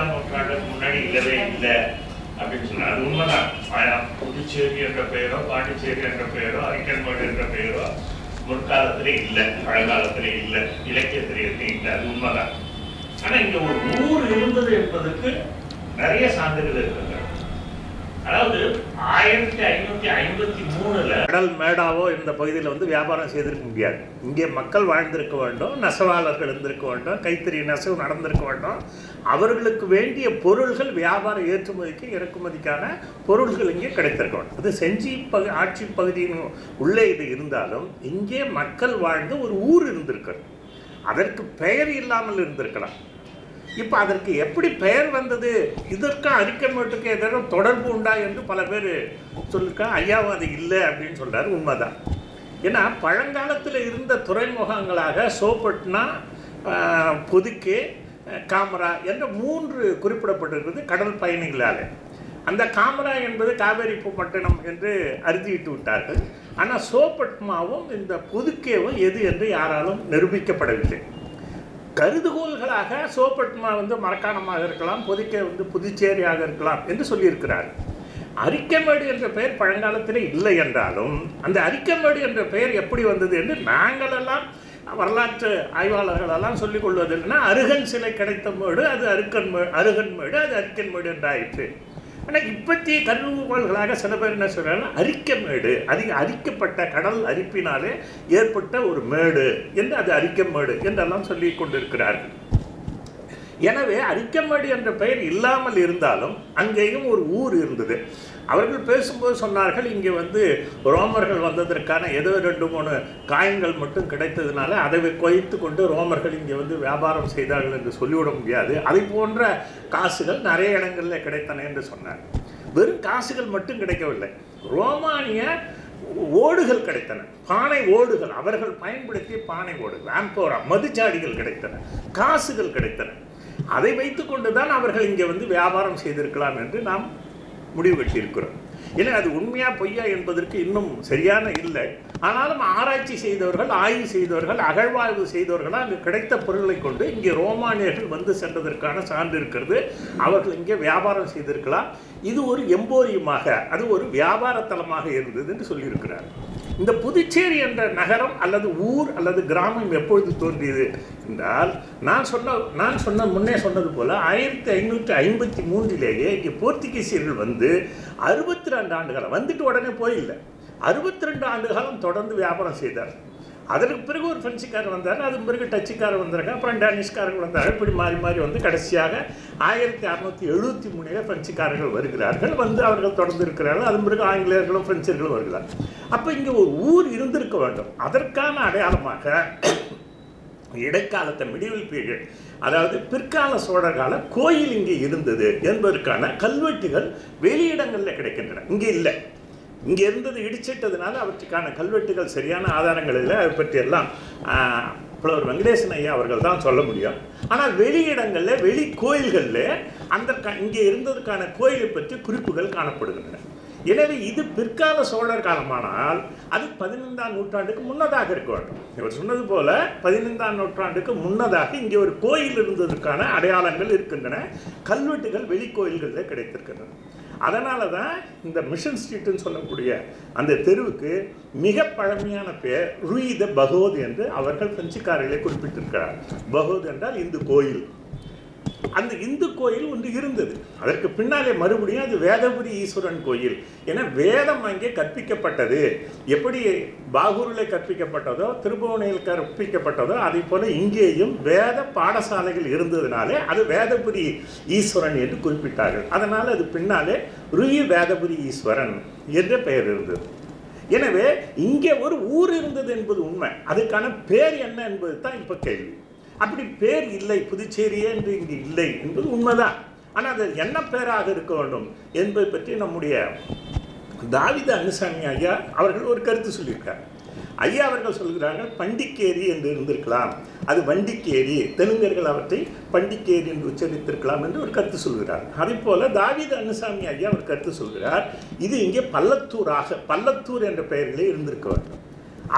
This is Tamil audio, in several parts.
15ஆம் நூற்றாண்டுக்கு முன்னாடி இல்லவே இல்லை அப்படின்னு சொன்னார். அது உண்மைதான். புதுச்சேரி என்ற பெயரோ பாண்டிச்சேரி என்ற பெயரோ அரிக்கன்மேடு என்ற பெயரோ முற்காலத்திலே இல்லை, பழங்காலத்திலே இல்லை, இலக்கியத்திலே இல்லை. அது உண்மைதான். ஆனா இங்க ஒரு ஊர் இருந்தது என்பதற்கு நிறைய சான்றுகள் இருக்கின்றன. அதாவது 1553 கடல் மேடாவோ இந்த பகுதியில் வந்து வியாபாரம் செய்திருக்க முடியாது. இங்கே மக்கள் வாழ்ந்திருக்க வேண்டும், நெசவாளர்கள் இருந்திருக்க வேண்டும், கைத்தறி நெசவு நடந்திருக்க வேண்டும். அவர்களுக்கு வேண்டிய பொருள்கள் வியாபார ஏற்றுமதிக்கு இறக்குமதிக்கான பொருள்கள் இங்கே கிடைத்திருக்க வேண்டும். அது செஞ்சி ஆட்சி பகுதியின் உள்ளே இது இருந்தாலும் இங்கே மக்கள் வாழ்ந்து ஒரு ஊர் இருந்திருக்கிறது. அதற்கு பெயர் இல்லாமல் இருந்திருக்கலாம். இப்போ அதற்கு எப்படி பெயர் வந்தது, இதற்கும் அரிக்கன்மேட்டுக்கு ஏதாவது தொடர்பு உண்டா என்று பல பேர் சொல்லியிருக்காங்க. ஐயாவும் அது இல்லை அப்படின்னு சொல்கிறார். உண்மைதான். ஏன்னா பழங்காலத்தில் இருந்த துறைமுகங்களாக சோப்பட்னா, புதுக்கே, காமரா என்ற 3 குறிப்பிடப்பட்டிருக்கிறது கடல் பயணிகளால். அந்த காமரா என்பது காவேரி பட்டினம் என்று அறுதிட்டு விட்டார்கள். ஆனால் சோப்பட்மாவும் இந்த புதுக்கேவும் எது என்று யாராலும் நிரூபிக்கப்படவில்லை. கருதுகோள்களாக சோப்பட்மா வந்து மரக்காணமாக இருக்கலாம், புதுக்கே வந்து புதுச்சேரியாக இருக்கலாம் என்று சொல்லியிருக்கிறார். அரிக்கமேடு என்ற பெயர் பழங்காலத்திலே இல்லை என்றாலும் அந்த அரிக்கமேடு என்ற பெயர் எப்படி வந்தது என்று நாங்களெல்லாம் வரலாற்று ஆய்வாளர்களெல்லாம் சொல்லிக் கொள்வது இல்லைன்னா, அருகன் சிலை கிடைத்த மேடு அது அருகன்மேடு, அது அரிக்கன்மேடு என்றாயிற்று. ஆனால் இப்பத்திய கருதுகோள்களாக சில பேர் என்ன சொல்கிறாங்கன்னா, அரிக்கமேடு அரிக்கப்பட்ட கடல் அரிப்பினாலே ஏற்பட்ட ஒரு மேடு என்று அது அரிக்கமேடு என்றெல்லாம் சொல்லி கொண்டிருக்கிறார்கள். எனவே அரிக்கமேடு என்ற பெயர் இல்லாமல் இருந்தாலும் அங்கேயும் ஒரு ஊர் இருந்தது. அவர்கள் பேசும்போது சொன்னார்கள், இங்கே வந்து ரோமர்கள் வந்ததற்கான ஏதோ 2-3 காயங்கள் மட்டும் கிடைத்ததுனால அதை குறைத்து கொண்டு ரோமர்கள் இங்கே வந்து வியாபாரம் செய்தார்கள் என்று சொல்லிவிட முடியாது. அதை போன்ற காசுகள் நிறைய இடங்களில் கிடைத்தன என்று சொன்னார். வெறும் காசுகள் மட்டும் கிடைக்கவில்லை, ரோமானிய ஓடுகள் கிடைத்தன, பானை ஓடுகள், அவர்கள் பயன்படுத்திய பானை ஓடுகள், ஆம்போரா மதுச்சாடிகள் கிடைத்தன, காசுகள் கிடைத்தன. அதை வைத்து கொண்டு தான் அவர்கள் இங்கே வந்து வியாபாரம் செய்திருக்கலாம் என்று நாம் முடிவு கட்டியிருக்கிறோம். ஏன்னா அது உண்மையா பொய்யா என்பதற்கு இன்னும் சரியான இல்லை. ஆனாலும் ஆராய்ச்சி செய்தவர்கள், ஆய்வு செய்தவர்கள், அகழ்வாய்வு செய்தவர்களால் அங்கு கிடைத்த பொருட்களை கொண்டு இங்கே ரோமானியர்கள் வந்து சென்றதற்கான சான்று இருக்கிறது. அவர்கள் இங்கே வியாபாரம் செய்திருக்கலாம். இது ஒரு எம்போரியமாக, அது ஒரு வியாபார தலமாக இருந்தது என்று சொல்லியிருக்கிறார். இந்த புதுச்சேரி என்ற நகரம் அல்லது ஊர் அல்லது கிராமம் எப்பொழுது தோன்றியது என்றால், நான் முன்னே சொன்னது போல 1553 இங்கே போர்த்துகீசியர்கள் வந்து 62 ஆண்டுகாலம் வந்துட்டு உடனே போயில்லை, 62 ஆண்டு காலம் தொடர்ந்து வியாபாரம் செய்தார். அதற்கு பிறகு ஒரு பிரெஞ்சுக்காரர் வந்தார், அதுக்கு பிறகு டச்சுக்காரர் வந்தார்கள், அப்புறம் டேனிஷ்காரர்கள் வந்தார்கள். இப்படி மாறி மாறி வந்து கடைசியாக 1673 பிரெஞ்சுக்காரர்கள் வருகிறார்கள். வந்து அவர்கள் தொடர்ந்து இருக்கிறார்கள். அதன் பிறகு ஆங்கிலேயர்களும் பிரெஞ்சர்களும் வருகிறார்கள். அப்போ இங்கே ஒரு ஊர் இருந்திருக்க வேண்டும். அதற்கான அடையாளமாக இடைக்காலத்தை மிடிவல் பீரியட், அதாவது பிற்கால சோழர் கால கோயில் இங்கே இருந்தது என்பதற்கான கல்வெட்டுகள் வெளியிடங்களில் கிடைக்கின்றன. இங்கே இல்லை, இங்கே இருந்தது இடிச்சிட்டதுனால அவற்றுக்கான கல்வெட்டுகள் சரியான ஆதாரங்கள் இல்லை. அதை பற்றியெல்லாம் புலவர் வெங்கடேசன் ஐயா அவர்கள் தான் சொல்ல முடியும். ஆனால் வெளியிடங்களில், வெளி கோயில்களில் அந்த இங்கே இருந்ததுக்கான கோயிலை பற்றி குறிப்புகள் காணப்படுகின்றன. எனவே இது பிற்கால சோழர் காலமானால் அது 15ஆம் நூற்றாண்டுக்கு முன்னதாக இருக்க வேண்டும். இவர் சொன்னது போல 15ஆம் நூற்றாண்டுக்கு முன்னதாக இங்கே ஒரு கோயில் இருந்ததற்கான அடையாளங்கள் இருக்கின்றன. கல்வெட்டுகள் வெளிக்கோயில்களில் கிடைத்திருக்கின்றன. அதனால தான் இந்த மிஷன் ஸ்ட்ரீட்னு சொல்லக்கூடிய அந்த தெருவுக்கு மிக பழமையான பேர் ரூய் த பகோத் என்று அவர்கள் பிரெஞ்சுக்காரர்களை குறிப்பிட்டிருக்கிறார். பகோத் என்றால் இந்து கோயில். அந்த இந்து கோயில் ஒன்று இருந்தது. அதற்கு பின்னாலே மறுபடியும் அது வேதபுரி ஈஸ்வரன் கோயில் என வேதம் அங்கே கற்பிக்கப்பட்டது. எப்படி பாகூரில் கற்பிக்கப்பட்டதோ, திருபுவனையில் கற்பிக்கப்பட்டதோ, அதே போல இங்கேயும் வேத பாடசாலைகள் இருந்ததுனாலே அது வேதபுரி ஈஸ்வரன் என்று குறிப்பிட்டார்கள். அதனால் அது பின்னாலே ரூய் வேதபுரி ஈஸ்வரன் என்ற பெயர் இருந்தது. எனவே இங்கே ஒரு ஊர் இருந்தது என்பது உண்மை. அதுக்கான பேர் என்ன என்பது தான் இப்போ கேள்வி. அப்படி பேர் இல்லை, புதுச்சேரியே என்று இங்கு இல்லை என்பது உண்மைதான். ஆனால் அது என்ன பேராக இருக்க வேண்டும் என்பதை பற்றி நம்முடைய தாவித அனுசாமி ஐயா அவர்கள் ஒரு கருத்து சொல்லியிருக்கார். ஐயா அவர்கள் சொல்கிறார்கள், பண்டிக்கேரி என்று இருந்திருக்கலாம், அது வண்டிக்கேரி, தெலுங்கர்கள் அவற்றை பண்டிக்கேரி என்று உச்சரித்திருக்கலாம் என்று ஒரு கருத்து சொல்கிறார். அதே போல தாவித அனுசாமி ஐயா ஒரு கருத்து சொல்கிறார், இது இங்கே பல்லத்தூர் என்ற பெயர்களே இருந்திருக்க வேண்டும்.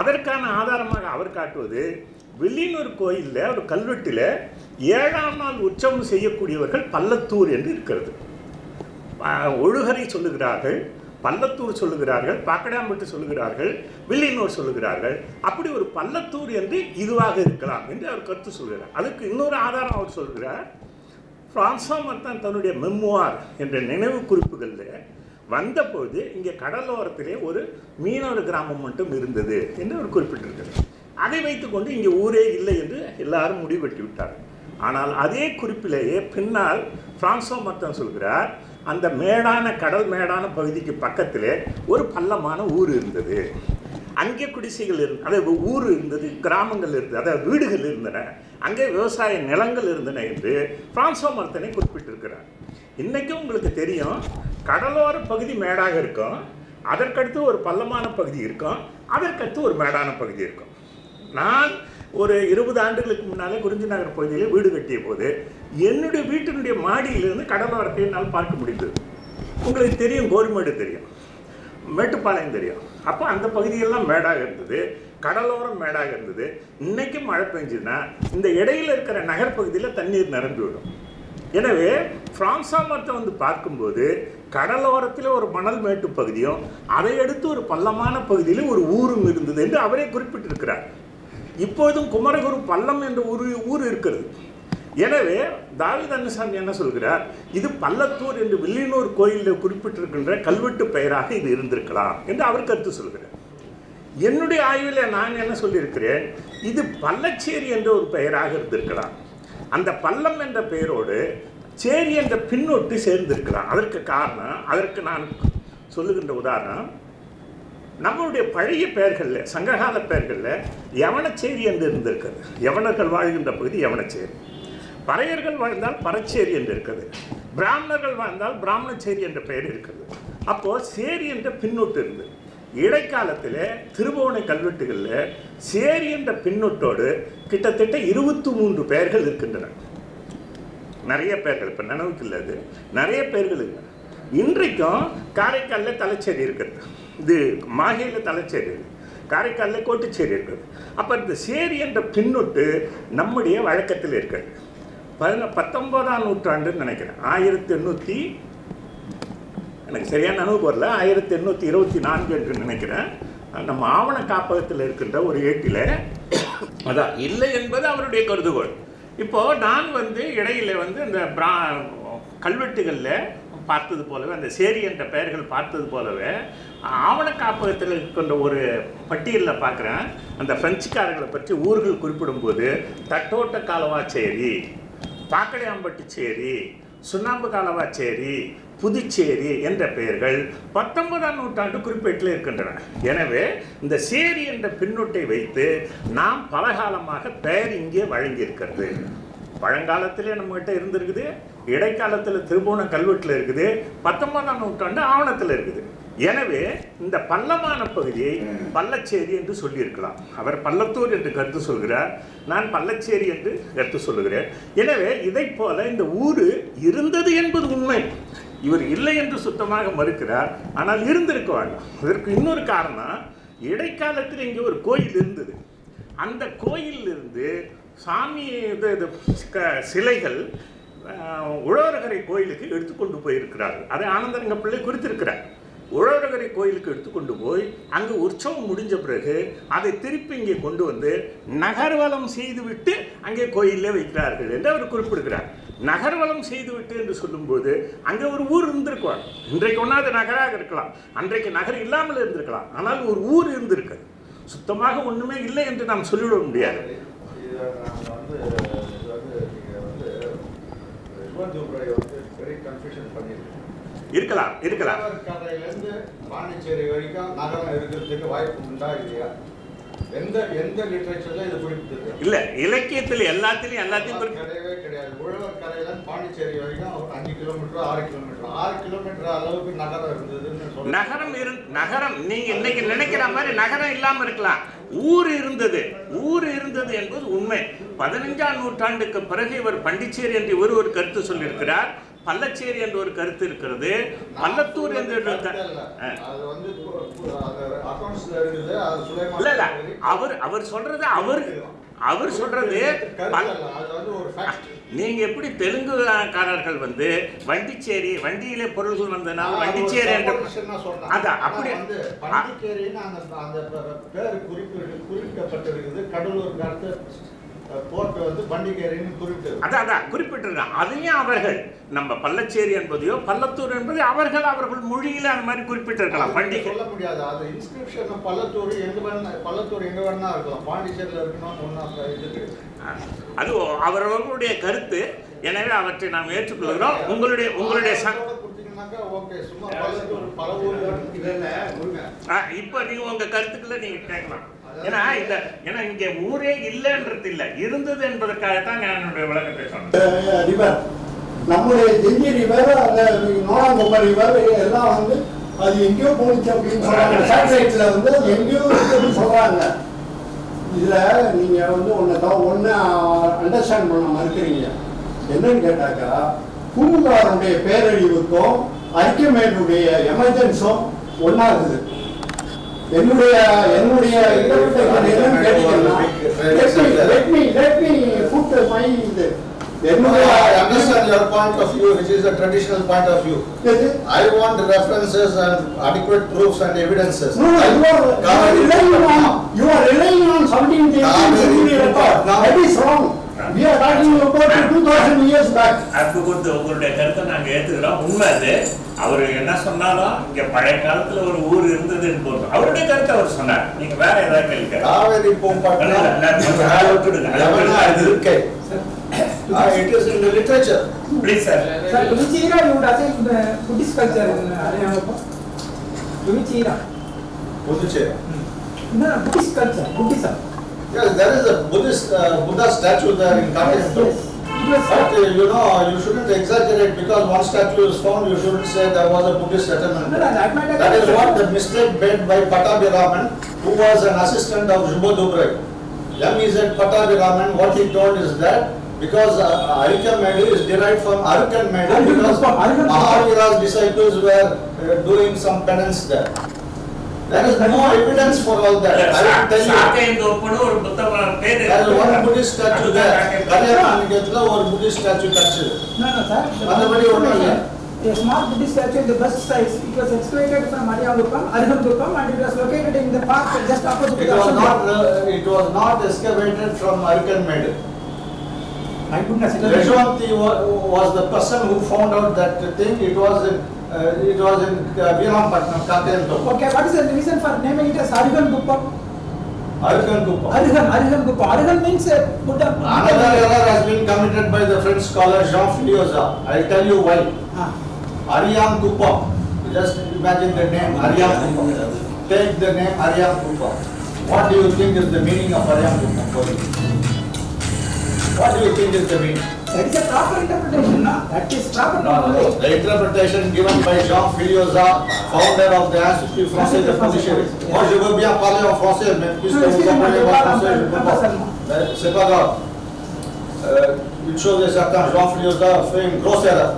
அதற்கான ஆதாரமாக அவர் காட்டுவது, வெள்ளியனூர் கோயிலில் ஒரு கல்வெட்டில் 7ஆம் நாள் உற்சவம் செய்யக்கூடியவர்கள் பல்லத்தூர் என்று இருக்கிறது. ஒழுகரை சொல்லுகிறார்கள், பல்லத்தூர் சொல்லுகிறார்கள், பாக்கடாம்பட்டு சொல்லுகிறார்கள், வில்லியனூர் சொல்லுகிறார்கள். அப்படி ஒரு பல்லத்தூர் என்று இதுவாக இருக்கலாம் என்று அவர் கருத்து சொல்கிறார். அதுக்கு இன்னொரு ஆதாரம் அவர் சொல்கிறார். பிரான்சா மர்தான் தன்னுடைய மெமோவார் என்ற நினைவு குறிப்புகளில் வந்தபோது இங்கே கடலோரத்திலே ஒரு மீனவர் கிராமம் மட்டும் இருந்தது என்று அவர் குறிப்பிட்டிருக்கிறார். அதை வைத்துக்கொண்டு இங்கே ஊரே இல்லை என்று எல்லாரும் முடிவெட்டி விட்டார். ஆனால் அதே குறிப்பிலேயே பின்னால் பிரான்சா மர்தான் சொல்கிறார், அந்த மேடான கடல் மேடான பகுதிக்கு பக்கத்திலே ஒரு பள்ளமான ஊர் இருந்தது, அங்கே குடிசைகள் இருந்தது, அதாவது ஊர் இருந்தது, கிராமங்கள் இருந்தது, அதாவது வீடுகள் இருந்தன, அங்கே விவசாய நிலங்கள் இருந்தன என்று பிரான்சா மர்தனை குறிப்பிட்டிருக்கிறார். இன்றைக்கும் உங்களுக்கு தெரியும், கடலோர பகுதி மேடாக இருக்கும், அதற்கடுத்து ஒரு பள்ளமான பகுதி இருக்கும், அதற்கடுத்து ஒரு மேடான பகுதி இருக்கும். நான் ஒரு 20 ஆண்டுகளுக்கு முன்னாலே குறிஞ்சி நகர் பகுதியில் வீடு கட்டிய போது என்னுடைய வீட்டினுடைய மாடியிலிருந்து கடலோரத்தை என்னால் பார்க்க முடிந்தது. உங்களுக்கு தெரியும், கோரிமேடு தெரியும், மேட்டுப்பாளையம் தெரியும். அப்போ அந்த பகுதியெல்லாம் மேடாக இருந்தது, கடலோரம் மேடாக இருந்தது. இன்றைக்கும் மழை பெஞ்சுன்னா இந்த இடையில் இருக்கிற நகர்ப்பகுதியில் தண்ணீர் நிரம்பிவிடும். எனவே பிரான்சா மர்தான் வந்து பார்க்கும்போது கடலோரத்தில் ஒரு மணல் மேட்டு பகுதியும் அதை அடுத்து ஒரு பள்ளமான பகுதியில் ஒரு ஊரும் இருந்தது என்று அவரே குறிப்பிட்டிருக்கிறார். இப்போதும் குமரகுரு பள்ளம் என்ற ஊர் இருக்கிறது. எனவே தாவீது அன்னசாமி என்ன சொல்கிறார், இது பல்லத்தூர் என்று வில்லியனூர் கோயிலில் குறிப்பிட்டிருக்கின்ற கல்வெட்டு பெயராக இது இருந்திருக்கலாம் என்று அவர் கருத்து சொல்கிறார். என்னுடைய ஆய்வில் நான் என்ன சொல்லியிருக்கிறேன், இது பல்லச்சேரி என்ற ஒரு பெயராக இருந்திருக்கலாம். அந்த பள்ளம் என்ற பெயரோடு சேரி என்ற பின்னொட்டு சேர்ந்திருக்கலாம். அதற்கு காரணம், அதற்கு நான் சொல்லுகின்ற உதாரணம், நம்மளுடைய பழைய பெயர்களில், சங்ககால பெயர்களில் யவனச்சேரி என்று இருந்திருக்கிறது. யவனர்கள் வாழ்கின்ற பகுதி யவனச்சேரி. பறையர்கள் வாழ்ந்தால் பறச்சேரி என்று இருக்கிறது. பிராமணர்கள் வாழ்ந்தால் பிராமணச்சேரி என்ற பெயர் இருக்கிறது. அப்போது சேரி என்ற பின்னொட்டு இருந்தது. இடைக்காலத்தில் திருபுவனை கல்வெட்டுகளில் சேரி என்ற பின்னொட்டோடு கிட்டத்தட்ட 23 பெயர்கள் இருக்கின்றன. நிறைய பெயர்கள், இப்போ நினைவுக்கு இல்லாது நிறைய பெயர்கள் இருக்கு. இன்றைக்கும் காரைக்காலில் தலைச்சேரி இருக்கிறது, இது மாஹேயில் தலைச்சேரி, காரைக்காலில் கோட்டுச்சேரி இருக்கிறது. அப்போ இந்த சேரி என்ற பின்னொட்டு நம்முடைய வழக்கத்தில் இருக்கிறது. 19ஆம் நூற்றாண்டுன்னு நினைக்கிறேன், 1800, எனக்கு சரியான நினைவு வரல, 1824 என்று நினைக்கிறேன். நம்ம ஆவண காப்பகத்தில் இருக்கின்ற ஒரு ஏட்டில் அதான் இல்லை என்பது அவருடைய கருதுகோள். இப்போது நான் வந்து இடையில வந்து இந்த கல்வெட்டுகளில் பார்த்தது போலவே, அந்த சேரி என்ற பெயர்கள் பார்த்தது போலவே ஆவண காப்பகத்தில் இருக்கின்ற ஒரு பட்டியலில் பார்க்குறேன். அந்த பிரெஞ்சுக்காரர்களை பற்றி ஊர்கள் குறிப்பிடும்போது தட்டோட்ட காலவாச்சேரி, பாக்கடையாம்பட்டு சேரி, சுண்ணாம்பு காலவாச்சேரி, புதுச்சேரி என்ற பெயர்கள் 19ஆம் நூற்றாண்டு குறிப்பேட்டில் இருக்கின்றன. எனவே இந்த சேரி என்ற பின்னொட்டை வைத்து நாம் பலகாலமாக பெயர் இங்கே வழங்கியிருக்கிறது. பழங்காலத்திலே நம்மகிட்ட இருந்திருக்குது, இடைக்காலத்தில் திருபுவன கல்வெட்டில் இருக்குது, 19ஆம் நூற்றாண்டு ஆவணத்தில் இருக்குது. எனவே இந்த பள்ளமான பகுதியை பல்லச்சேரி என்று சொல்லியிருக்கலாம். அவர் பல்லத்தூர் என்று கருத்து சொல்கிறார், நான் பல்லச்சேரி என்று கருத்து சொல்லுகிறேன். எனவே இதை போல இந்த ஊர் இருந்தது என்பது உண்மை, இவர் இல்லை என்று சுத்தமாக மறுக்கிறார். ஆனால் இருந்திருக்க வேண்டாம். அதற்கு இன்னொரு காரணம், இடைக்காலத்தில் இங்கே ஒரு கோயில் இருந்தது. அந்த கோயிலிருந்து சாமி சிலைகள் உழவர்கரை கோயிலுக்கு எடுத்துக்கொண்டு போயிருக்கிறார்கள். அதை ஆனந்தரங்க பிள்ளை குறித்திருக்கிறார். உழவர்கரை கோயிலுக்கு எடுத்துக்கொண்டு போய் அங்கு உற்சவம் முடிஞ்ச பிறகு அதை திருப்பி இங்கே கொண்டு வந்து நகர்வலம் செய்துவிட்டு அங்கே கோயிலே வைக்கிறார்கள் என்று அவர் குறிப்பிடுகிறார். நகர்வலம் செய்துவிட்டு என்று சொல்லும்போது அங்கே ஒரு ஊர் இருந்திருக்குவார். இன்றைக்கு ஒன்றா அது நகராக இருக்கலாம், அன்றைக்கு நகர் இல்லாமல் இருந்திருக்கலாம். ஆனால் ஒரு ஊர் இருந்திருக்கு. சுத்தமாக ஒன்றுமே இல்லை என்று நாம் சொல்லிவிட முடியாது. இருக்கலாம் இருக்கலாம். பாண்டிச்சேரி வரைக்கும் நகரம் இருக்கிறதுக்கு வாய்ப்பு உண்டா இல்லையா? எந்த லிட்ரேச்சர்ல இது குறிப்பிட்டிருக்கு? இல்ல, இலக்கியத்தில் எல்லாத்தையும் கிடையவே கிடையாது. உழவர் கரையில பாண்டிச்சேரி வரைக்கும் 5 கிலோமீட்டர் 6 கிலோமீட்டர் 6 கிலோமீட்டர் அளவுக்கு நகரம் இருந்ததுன்னு நகரம் நீங்க இன்னைக்கு நினைக்கிற மாதிரி நகரம் இல்லாம இருக்கலாம். ஊர் இருந்தது என்பது உண்மை. 15ஆம் நூற்றாண்டுக்கு பிறகு இவர் பாண்டிச்சேரி என்று ஒரு கருத்து சொல்லியிருக்கிறார். பல்லச்சேரி என்ற ஒரு கருத்து இருக்கிறது. பல்லத்தூர் என்று அவர் சொல்றது அவர் சொல்றது நீங்க எப்படி தெலுங்குக்காரர்கள் வந்து வண்டிச்சேரி வண்டியிலே பொருள்கள் வந்தனால வண்டிச்சேரி என்று அதான் அப்படி வண்டிச்சேரின்னு அந்த பேர் குறிப்பிட்டிருக்குது. கடலூருக்கு அடுத்து போர்ட் வந்து வண்டிச்சேரின்னு அதான் குறிப்பிட்டிருக்காங்க. அதையும் அவர்கள் நம்ம பள்ளச்சேரி என்பதையோ பள்ளத்தூர் என்பதை அவர்கள் மொழியில அந்த மாதிரி குறிப்பிட்டிருக்கலாம். வண்டி சொல்ல முடியாது. அது இன்ஸ்கிரிப்ஷன் பள்ளத்தூர் எங்க வேணா இருக்கலாம். பாண்டிச்சேரியில் இருக்கணும் ஒன்னா இருக்கு. அது அவர்களுடைய கருத்து. எனவே அவற்றை நாம் ஏற்றுக்கொள்கிறோம். உங்களுடைய இப்ப நீங்க உங்க கருத்துக்களை நீங்க கேட்கலாம். ஏன்னா இங்க ஊரே இல்லைன்றது இல்ல, இருந்தது என்பதற்காகத்தான் நான் என்னுடைய விளக்கத்தை சொன்னேன். நம்முடைய தெஞ்சி ரிவர் அந்த நோனாங்கொம்பர் ரிவர் எல்லாம் வந்து அது எங்கேயோ போனிச்சு அப்படின்னு சொல்றாங்க. சேட்டலைட்ல வந்து அது எங்கேயோ இருக்குன்னு சொல்றாங்க. இதுல நீங்க வந்து ஒன்னு அண்டர்ஸ்டாண்ட் பண்ண மறுக்கிறீங்க. என்னன்னு கேட்டாக்கா, பூங்காருடைய பேரழிவுக்கும் அரிக்கமேடுடைய எமர்ஜென்ஸும் ஒன்னாகுது. என்னுடைய interpretation என்னன்னு கேட்டீங்கன்னா, let me put my I understand your point of view, which is a traditional point of view. I want references and adequate proofs and evidences. No, you are relying on 17th century record. That is wrong. We are talking about 2000 years back. அப்ப உங்களுடைய கருத்தை நாங்க ஏத்துக்கிறோம். உண்மை அது. அவர் என்ன சொன்னாலும் இங்க பழைய காலத்துல ஒரு ஊர் இருந்ததுன்னு போதும். அவருடைய கருத்தை அவர் சொன்னார். நீங்க வேற ஏதாவது கேள்வி காவேரி பூம்பட்டினம் இருக்கு. It is in the literature. Please sir. Sir, Tumichira you would assign Buddhist culture in Haryana. Tumichira. Puducherry. No, Buddhist culture, Buddhism. Yes, there is a Buddha statue there in Kathmandu. But you shouldn't exaggerate because one statue is found. You shouldn't say there was a Buddhist settlement. That is what the mistake made by Pattabhiraman, who was an assistant of Subodhubrai. M.Z. Pattabhiraman, what he told is that because Arikamedu is derived from Arkanmedu because Mahavira's disciples were doing some penance there. There is no evidence for all that. I will tell you. There is one Buddhist statue there. Kalyamanagathula one Buddhist statue touched. No, sir. A small Buddhist statue in the best size. It was excavated from Arihantupam and it was located in the park just opposite. It was not excavated from Arkanmedu. My goodness. Yashwanti was the person who found out that thing. It was in Virampatnam, Kathmandu. Okay, what is the reason for naming it as Arihantupam? Arihantupam. Arihan means Buddha. Another error has been committed by the French scholar Jean Filioza. I will tell you why. Arihantupam. Just imagine the name Arihantupam. Take the name Arihantupam. What do you think is the meaning of Arihantupam for you? What do you think is the meaning? That is a proper interpretation, no? That is proper. The interpretation given by Jean Filioza, founder of the Institut Français de Puducherry. Moi, je veux bien parler en français, mais puisque vous comprenez pas français, je ne peux pas. C'est pas grave. Une chose est certaine, Jean Filioza a fait une grosse erreur.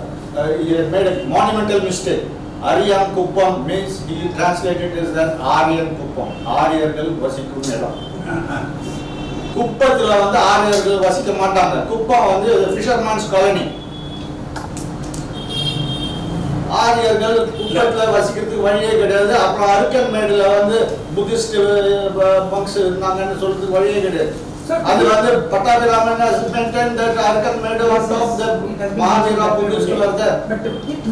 He had made a monumental mistake. Arihantupam means he translated it as Aryan Kuppam. Aryargal vasikum iடம். குப்பத்துல வந்து ஆரியர்கள் வசிக்க மாட்டாங்க. குப்பம் வந்து ஃபிஷர்மேன்ஸ் காலனி. ஆரியர்கள் குப்பத்துல வசிக்கிறதுக்கு வழியே கிடையாது. அப்புறம் அருக்கன்மேடுல வந்து புத்திஸ்ட் மங்ஸ் இருந்தாங்கன்னு சொல்றதுக்கு வழியே கிடையாது. அது வந்து Pattabhiraman has maintained that Arkanmedu was of the Mahavira Buddhist were there. But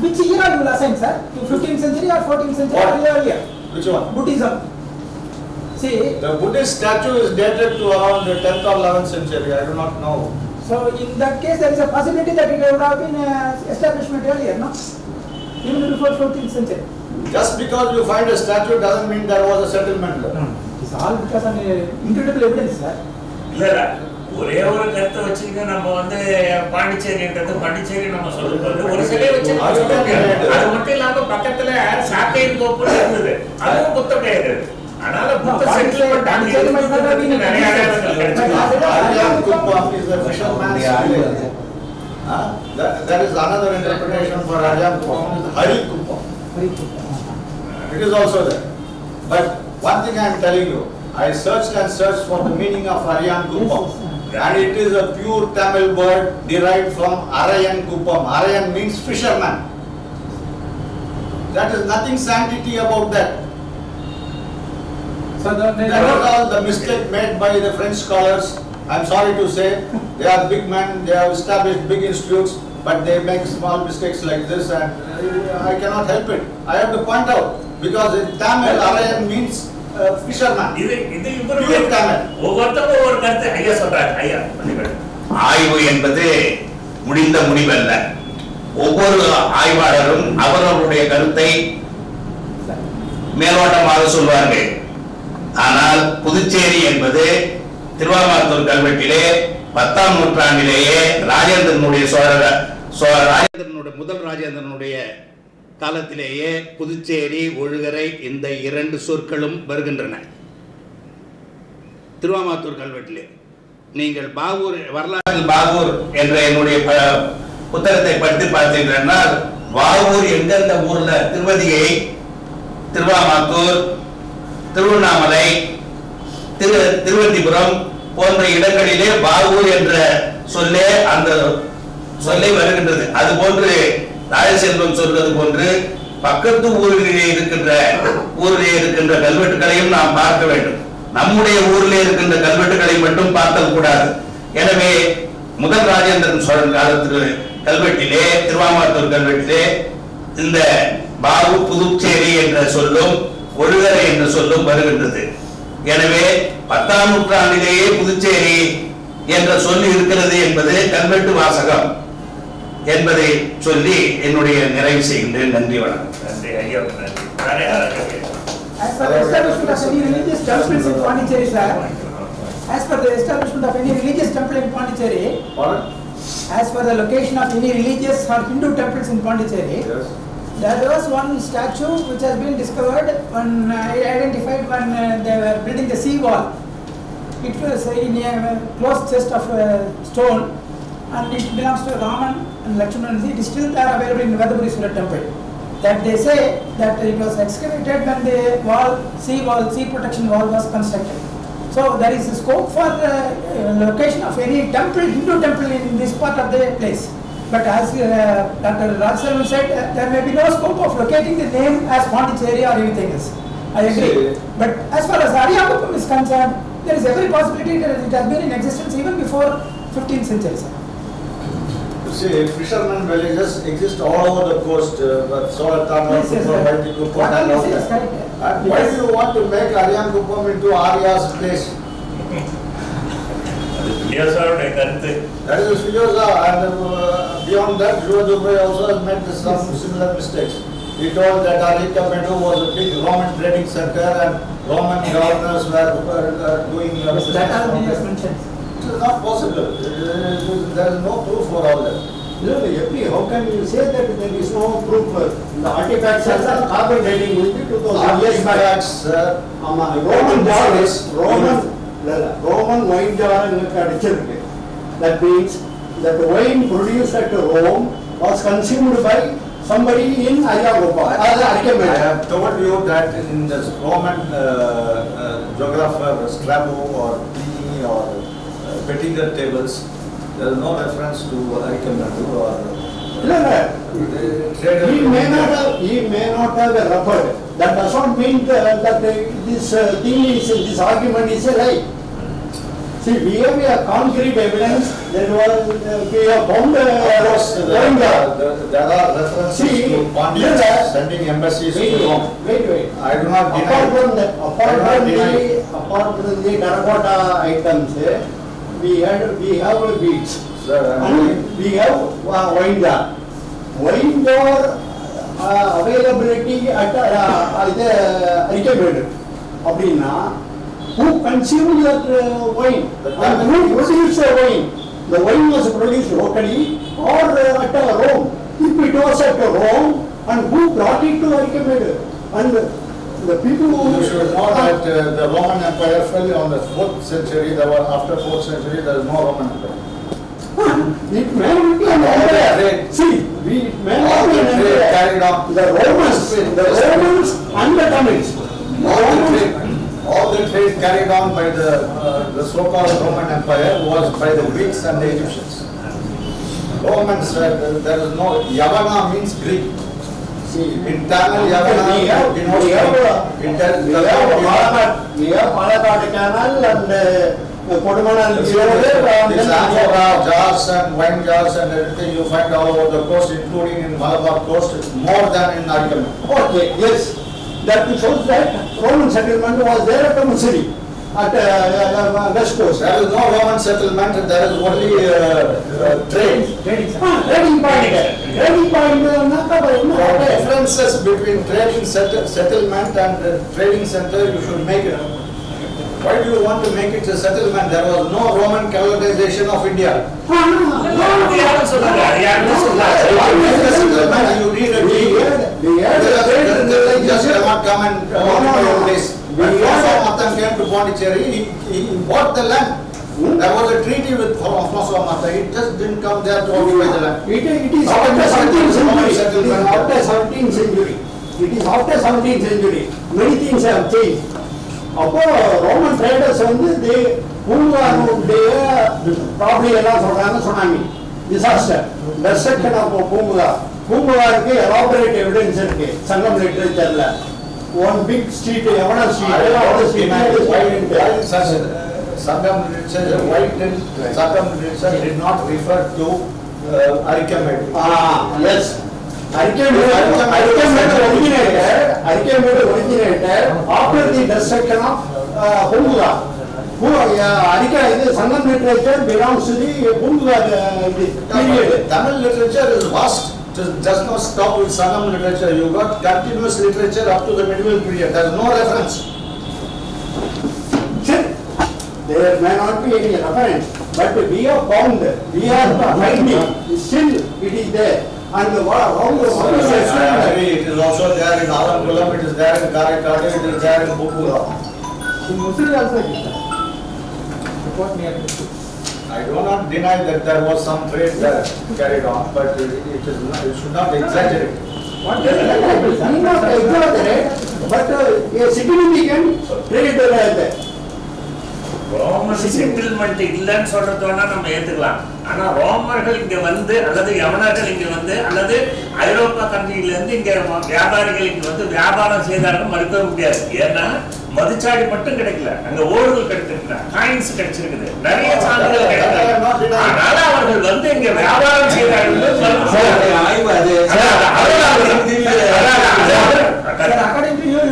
which era you will assign, sir? To 15th century or 14th century or earlier? Which one? Buddhism. See, the Buddhist statue is dated to around the 10th or 11th century. I do not know. So in that case, there is a possibility that it would have been establishment earlier, no? Even before 14th century. Just because you find a statue doesn't mean there was a settlement there. No, it's all because of incredible evidence, sir. இல்ல ஒரே ஒரு கருத்தை வச்சுக்க நம்ம வந்து பாண்டிச்சேரி நம்ம சொல்லும்போது ஒரு சிலை வச்சு அது மட்டும் இல்லாம பக்கத்துல சாக்கையின் தோப்பு இருந்தது. அதுவும் புத்த பெயர். அதனால புத்த செட்டில்மெண்ட் நிறைய There is another interpretation for Arihantupam, Harikuppam. It is also there. But one thing I am telling you, I searched and searched for the meaning of Arayan Kuppam. And it is a pure Tamil word derived from Arayan Kuppam. Arayan means fisherman. That is nothing sanctity about that. So That was all the mistake made by the French scholars. I'm sorry to say, they are big men, they have established big institutes, but they make small mistakes like this, and I cannot help it. I have to point out, because in Tamil, Arayan means fisherman. இது Pure Tamil. ஒவ்வொருத்தரும் ஒவ்வொரு கருத்து ஐயா சொல்றாங்க. ஐயா ஆய்வு என்பது முடிந்த முடிவல்ல. ஒவ்வொரு ஆய்வாளரும் அவரவருடைய கருத்தை மேலோட்டமாக சொல்வார்கள். ஆனால் புதுச்சேரி என்பது திருவாமாத்தூர் கல்வெட்டிலே 10ஆம் நூற்றாண்டிலேயே ராஜேந்திரனுடைய முதல் ராஜேந்திரனுடைய காலத்திலேயே புதுச்சேரி, ஒழுகரை இந்த 2 சொற்களும் வருகின்றன திருவாமாத்தூர் கல்வெட்டிலே. நீங்கள் பாகூர் வரலாறு பாகூர் என்ற என்னுடைய புத்தகத்தை படித்து பார்த்தீங்கன்னா, பாகூர் எந்தெந்த ஊர்ல திருவதிகை, திருவாமாத்தூர், திருவண்ணாமலை, திருவந்திபுரம் போன்ற இடங்களிலே பாகூர் என்ற சொல்லே அந்த சொல்லை வருகின்றது. அது போன்று ராஜசெல்வம் சொல்வது போன்று பக்கத்து ஊரிலே இருக்கின்ற கல்வெட்டுகளையும் நாம் பார்க்க வேண்டும். நம்முடைய ஊரிலே இருக்கின்ற கல்வெட்டுகளை மட்டும் பார்த்தல் கூடாது. எனவே முதல் ராஜேந்திரன் சோழன் காலத்தில் கல்வெட்டிலே, திருவாமாத்தூர் கல்வெட்டிலே இந்த பாகு, புதுச்சேரி என்ற சொல்லும் ஒழுகரை என்ற சொல்லும் வருகின்றது. எனவே 10ஆம் நூற்றாண்டிலேயே புதுச்சேரி என்ற சொல் இருக்கிறது என்பது கல்வெட்டு வாசகம் என்பதை சொல்லி என்னுடைய நிறைவு செய்கின்றேன். நன்றி, வணக்கம். நன்றி ஐயா. As per the establishment of any religious temples in Pondicherry, sir. As per the establishment of any religious temple in Pondicherry. Pardon? As per the location of any religious or Hindu temples in Pondicherry. Yes. There was one statue which has been discovered when identified when they were building the sea wall. It was in a closed chest of stone, and it belongs to Raman and Lakshman. It is still there available in Vedapuriswara temple. That they say that it was excavated when the sea protection wall was constructed. So there is a scope for location of any temple, Hindu temple in this part of the place. But as Dr. Rajselvan said, there may be no scope of locating the name as Pondicherry or anything else. I agree. But as far as Ariyakuppam is concerned, there is every possibility that it has been in existence even before 15th century. You see, fishermen villages exist all over the coast, Solatama, Vaidikuppam, and all that. And why do you want to make Ariyakuppam into Arya's place? That is Spinoza, and beyond that, Juvadubai also has made some similar mistakes. He told that Arikamedu was a big Roman trading center and Roman governors were doing business. That are mentioned. It is not possible. There is no proof for all that. How can you say that there is no proof? The artifacts are carbon dating will be 2000 years back. Artifacts, Roman wine jar அடிச்சிருக்கு. That means that the wine produced at Rome was consumed by somebody in Ariyakuppam. I have told you that in the Roman geographer Strabo or Pliny or Pettinger tables, there is no reference to Ariyakuppam or. He may not have referred. That does not mean that this thing is, this argument is a lie. See, we have a concrete evidence that we have found Of course, there are references to Pandits sending embassies to Rome. Wait. I do not deny. Apart from the terracotta items, we have beads. Sir, And we have wine jar. Wine jar availability at Ariyakuppam. Abdina, who consumed that wine? And who produced the wine? The wine was produced locally or at Rome. If it was at Rome, and who brought it to Ariyakuppam? And the people who you should know that the Roman Empire fell on the 4th century. After 4th century, there is no Roman Empire. It may not be an empire. See, it may not be an empire. Carried on. The Romans and the Tamils. all the trade carried on by the so-called Roman Empire was by the Greeks and the Egyptians. Government said there is no, Yavana means Greek. See, In Tamil, Yavana we have Malakad Canal and Kodumanal These amphora jars and wine jars and everything you find all over the coast, including in Malabar coast, more than in Arikaman. Okay, yes. That shows that Roman settlement was there at Musiri, at West Coast. There is no Roman settlement, there is only trade. Trading point. Trading point. The differences between trading settlement and trading center, you should make it. Why do you want to make it a settlement? There was no Roman colonization of India. You need a deed. They just cannot come and occupy your place. When François Martin came to Pondicherry, he bought the land. There was a treaty with François Martin. It just didn't come there to occupy the land. It is after 17th century. It is after 17th century. It is after 17th century. Many things have changed. அப்போ ரோமன் ட்ரேடர்ஸ் வந்து பூம்புகாருடைய ப்ராப்ளம் எல்லாம் சொல்றாங்க சுனாமி டிசாஸ்டர் டெஸ்ட்ரக்ஷன் ஆஃப் பூம்புகாருக்கு எலாபரேட் எவிடன்ஸ் இருக்கு சங்கம் லிட்டரேச்சர்ல ஒன் பிக் ஸ்ட்ரீட் எவனா street Sangam literature, white Sangam literature did not refer to Arikamed. Yes. Arikamed originated after the destruction of Poompuhar. Sangam literature belongs to the Poompuhar period. Tamil literature is vast. It does not stop with Sangam literature. You got continuous literature up to the medieval period. There is no reference. There may not be any reference, but we have found, we are finding, still it is there. And it is also there in Alamkulam, it is there in Karaikadu, it is there in Bupura. I do not deny that there was some trade there carried on, but it should not exaggerate. Not exaggerate, but a significant trade there. Roman settlement இல்லைன்னு சொல்றது வேணா நம்ம ஏத்துக்கலாம். ஆனா ரோமர்கள் இங்க வந்து அல்லது யவனர்கள் இங்க வந்து அல்லது ஐரோப்பா கண்ட்ரியில இருந்து இங்க வியாபாரிகள் இங்க வந்து வியாபாரம் செய்தாலும் மறுக்க முடியாது. ஏன்னா மதுச்சாடி மட்டும் கிடைக்கல, அங்க ஓடுகள் கிடைச்சிருக்கு, காயின்ஸ் கிடைச்சிருக்குது, நிறைய சான்றுகள் கிடைக்கிறது. அதனால அவர்கள் வந்து இங்க வியாபாரம் செய்தார்கள். According to you,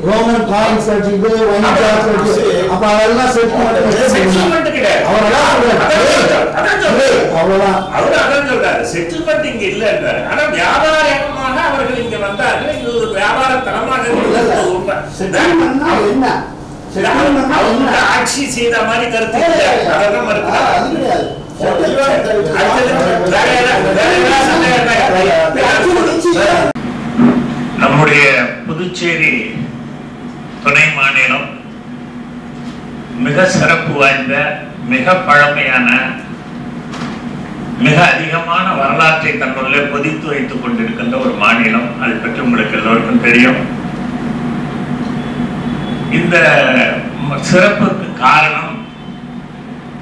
Roman coins வச்சிட்டு wine jars வச்சிட்டு அப்ப அதெல்லாம் செட்டில்மெண்ட் கிடையாது. அதான் சொல்றாரு, செட்டில்மெண்ட் இங்க இல்லைன்றாரு. ஆனா வியாபாரமாக அவர்கள் இங்க வந்தார்கள், இது ஒரு வியாபார தலமாக ஆட்சி செய்த மாதிரி கருத்து இல்லை. அதெல்லாம் மறுக்கிறார். நம்முடைய புதுச்சேரி துணை மாநிலம் மிக சிறப்பு வாய்ந்த, மிக பழமையான, மிக அதிகமான வரலாற்றை தன்னுள்ளே பொதித்து வைத்துக் கொண்டிருக்கின்ற ஒரு மாநிலம். அதை பற்றி உங்களுக்கு எல்லோருக்கும் தெரியும். இந்த சிறப்புக்கு காரணம்,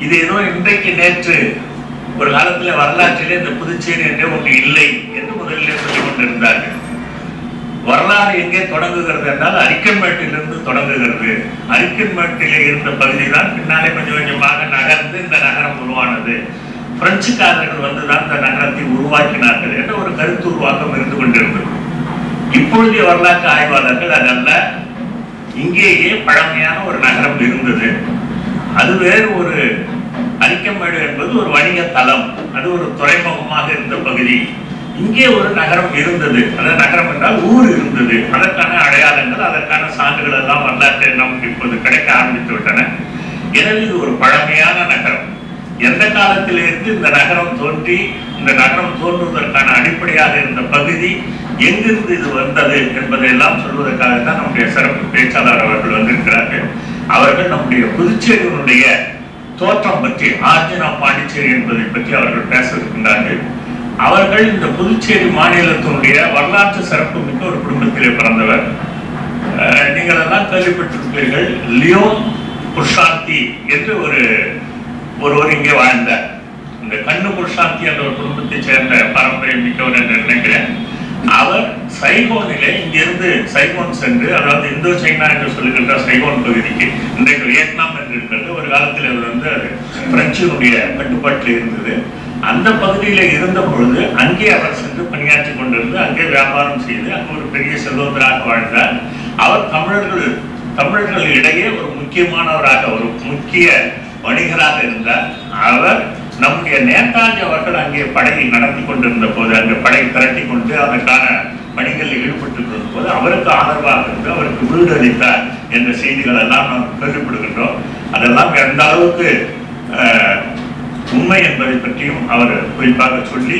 இது ஏதோ இன்றைக்கு நேற்று ஒரு காலத்தில் வரலாற்றிலே இந்த புதுச்சேரி என்றே ஒன்று இல்லை என்று முதலிலே சொல்லிக் கொண்டிருந்தார்கள். வரலாறு எங்கே தொடங்குகிறது என்றால் அரிக்கன்மேட்டிலிருந்து தொடங்குகிறது. அரிக்கன்மேட்டிலே இருந்த பகுதி தான் பின்னாலே கொஞ்சம் கொஞ்சமாக நகர்ந்து இந்த நகரம் உருவானது. பிரெஞ்சுக்காரர்கள் வந்துதான் இந்த நகரத்தை உருவாக்கினார்கள் என்ற ஒரு கருத்து உருவாக்கம் இருந்து கொண்டிருந்தது. இப்பொழுதைய வரலாற்று ஆய்வாளர்கள் அதல்ல, இங்கேயே பழமையான ஒரு நகரம் இருந்தது. அது வேறு ஒரு அரிக்கமேடு என்பது ஒரு வணிக தலம், அது ஒரு துறைமுகமாக இருந்த பகுதி. இங்கே ஒரு நகரம் இருந்தது. அந்த நகரம் என்றால் ஊர் இருந்தது. அதற்கான அடையாளங்கள், அதற்கான சான்றுகள் எல்லாம் வரலாற்றை நமக்கு இப்போது கிடைக்க ஆரம்பித்து விட்டன. எனவே இது ஒரு பழமையான நகரம். எந்த காலத்திலிருந்து இந்த நகரம் தோன்றி, இந்த நகரம் தோன்றுவதற்கான அடிப்படையாக இருந்த பகுதி எங்கிருந்து இது வந்தது என்பதையெல்லாம் சொல்வதற்காகத்தான் நம்முடைய சிறப்பு பேச்சாளர் அவர்கள் வந்திருக்கிறார்கள். அவர்கள் நம்முடைய புதுச்சேரியினுடைய தோற்றம் பற்றி, ஆர்ஜின் ஆஃப் பாண்டிச்சேரி என்பதை பற்றி அவர்கள் பேச இருக்கின்றார்கள். அவர்கள் இந்த புதுச்சேரி மாநிலத்தினுடைய வரலாற்று சிறப்பு மிக்க ஒரு குடும்பத்திலே பிறந்தவர். நீங்கள் எல்லாம் கேள்விப்பட்டிருப்பீர்கள். லியோன் புர்ஷாந்தி என்று ஒருவர் இங்கே வாழ்ந்தார். இந்த கண்ணு புர்ஷாந்தி என்ற ஒரு குடும்பத்தை சேர்ந்த பாரம்பரியம் மிக்கவர் என்று நினைக்கிறேன். அவர் சைகோனிலே இங்கிருந்து சைகோன் சென்று, அதாவது இந்தோ சைனா என்று சொல்லுகின்ற சைகோன் பகுதிக்கு, இன்றைக்கு வியட்நாம் என்று இருக்கிறது, ஒரு காலத்தில் அவர் வந்து அது பிரெஞ்சினுடைய கட்டுப்பாட்டில் இருந்தது. அந்த பகுதியில் இருந்த பொழுது அங்கே அவர் சென்று பணியாற்றி கொண்டிருந்து அங்கே வியாபாரம் செய்து அங்கே ஒரு பெரிய செல்வந்தராக வாழ்ந்தார். அவர் தமிழர்கள் இடையே ஒரு முக்கியமானவராக, ஒரு முக்கிய வணிகராக இருந்தார். அவர் நம்முடைய நேதாஜி அவர்கள் அங்கே படையை நடத்தி கொண்டிருந்த போது, அங்கே படை திரட்டி கொண்டு அதற்கான பணிகளில் ஈடுபட்டு இருந்த போது அவருக்கு ஆதரவாக இருந்து அவருக்கு வீடு அளித்தார் என்ற செய்திகள் எல்லாம் நாம் கேள்விப்படுகின்றோம். அதெல்லாம் எந்த அளவுக்கு உண்மை என்பதை பற்றியும் அவர் குறிப்பாக சொல்லி